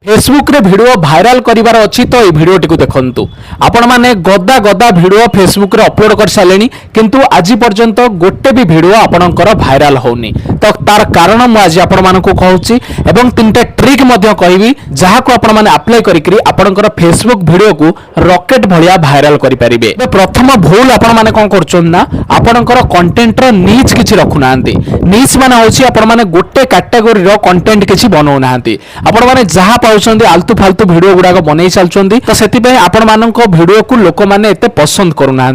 Facebook रे video viral करिवार अछि तो ए वीडियोटी को देखंतु। आपण माने गदा गदा वीडियो फेसबुक रे अपलोड कर सालेनी किंतु आज पर्यंत गोटे भी वीडियो आपणकर भाइराल होनी। तो तार कारण मु आज आपण मानकु कहूची एवं तीनटा ट्रिक मध्य कहबी जहा को आपण माने अप्लाई करिकरी आपणकर फेसबुक वीडियो को रॉकेट भलिया भाइराल करि परिबे। प्रथम भूल आपण माने कोन करछन ना आपणकर कंटेंट रो नीच किछि रखु नांती। नीच माने होची आपण माने गोटे कैटेगरी रो कंटेंट किछि बनौ नांती। आपण माने जहा आलतू फालतू वीडियो गुड़ाक बन चलती तो से आपण मान वीडियो को लोक मैंने एत पसंद करूना।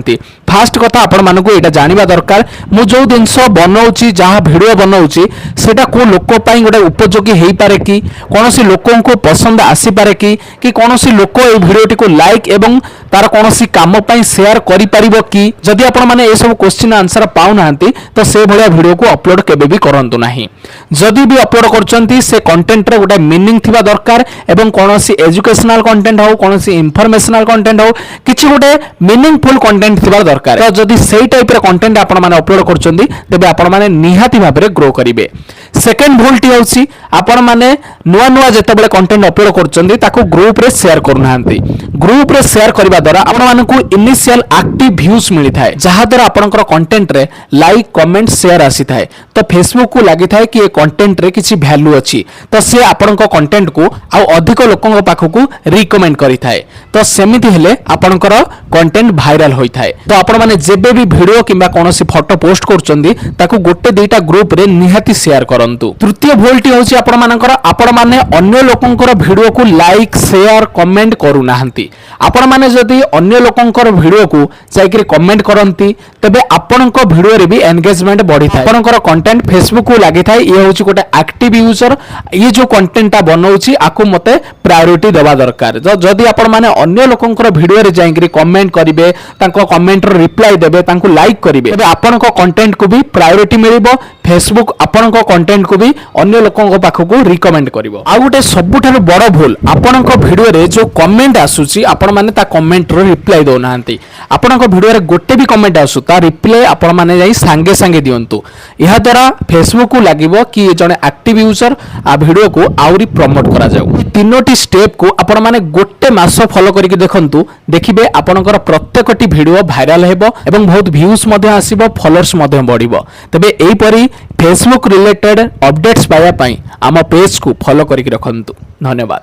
फास्ट कथा आपण मानक यहाँ जानवा दरकार मु जो जिनस बनाऊँगी जहाँ वीडियो बनाऊँगी सेटा को लोक गोटे उपयोगी हो पारे कि कौन सी लोक को पसंद आसीपे कि कौन सी लोक ये वीडियोटी को लाइक एवं तार कौन सी काम शेयर करि परिबो कि जदि आपण माने ए सब क्वेश्चन आंसर पाउ नांती तो से भलिया वीडियो को अपलोड केबे भी करंतु नाही। जदि भी अपलोड करचंती से कंटेंट रे गोटे मीनिंग थिबा दरकार एवं कौन सी एजुकेशनल कंटेंट हो कौन सी इंफॉर्मेशनल कंटेंट हो किछि गोटे मीनिंगफुल कंटेंट थिबा दरकार। तो जदि सेही टाइप रे कंटेंट आपण माने अपलोड करचंती तेबे आपण माने निहाती भाबरे ग्रो करिवे। सेकंड भूल टी होछि आपण माने नुवा नुवा जेतेबेले कंटेंट अपलोड करचंती ताको ग्रुप रे शेयर करूनांती। ग्रुप रे शेयर करबा द्वारा आपण मानकु इनिशियल एक्टिव व्यूज मिली थाए जहा द्वारा आपनकर कंटेंट रे लाइक कमेंट शेयर आसी थाए। तो फेसबुक को लागि थाए कि ए कंटेंट रे किछि वैल्यू अछि तो से आपनकर कंटेंट को आ अधिक लोकन पाखकु रिकमेंड करि थाए। तो सेमिति हेले आपनकर कंटेंट भाइराल होई थाए। तो आपण माने जेबे भी वीडियो किबा कोनोसी फोटो पोस्ट करचंदी ताकू गोटे दुईटा ग्रुप रे निहाती शेयर करंतु। तृतीय भूलटी होछि आपण माने अन्य लोकनकर वीडियो को लाइक शेयर कमेंट करू नाहंती। आपण माने जदि अन्य लोकनकर वीडियो को जाइकरी कमेंट करंती तबे आपनक वीडियो रे भी एंगेजमेंट बढ़ी थाए। आपनकर कंटेंट फेसबुक को लागि थाए ये होछि गोटे एक्टिव यूजर ये जो कंटेंट ता बनाउछि आकु मते प्रायोरिटी देबा दरकार। जदि आपण माने अन्य लोकनकर वीडियो रे जाइकरी कमेंट करिवे तांको कमेंट रो रिप्लाई देबे तांको लाइक करिवे तबे आपनक कंटेंट को भी प्रायोरिटी मिलिबो। फेसबुक आपनक कंटेंट को भी अन्य लोकन पाखकु रिकमेंड करिवो। आ गोटे सबुठारु बड़ भूल आपनक वीडियो रे जो कमेंट आसुची आपण माने ता कमेंट रो रिप्लाई दो नाहंती। आपनक वीडियो रे गोटे भी कमेंट आसु ता रिप्लाई आपण माने जाई संगे संगे दियंतु। एहा द्वारा फेसबुक को लागिवो कि ये जने एक्टिव यूजर आ वीडियो को आउरी प्रमोट करा जाऊ। तीनोटी स्टेप को आपण माने गोटे मास फॉलो करिक देखंतु देखिबे आपनकर प्रत्येकटी वीडियो भाइराल हेबो एवं बहुत व्यूज मध्ये आसीबो फॉलोअर्स मध्ये बढ़िबो। तबे एई परी फेसबुक रिलेटेड अपडेट्स पाया पई आम पेज को फॉलो करिक रखंतु। धन्यवाद।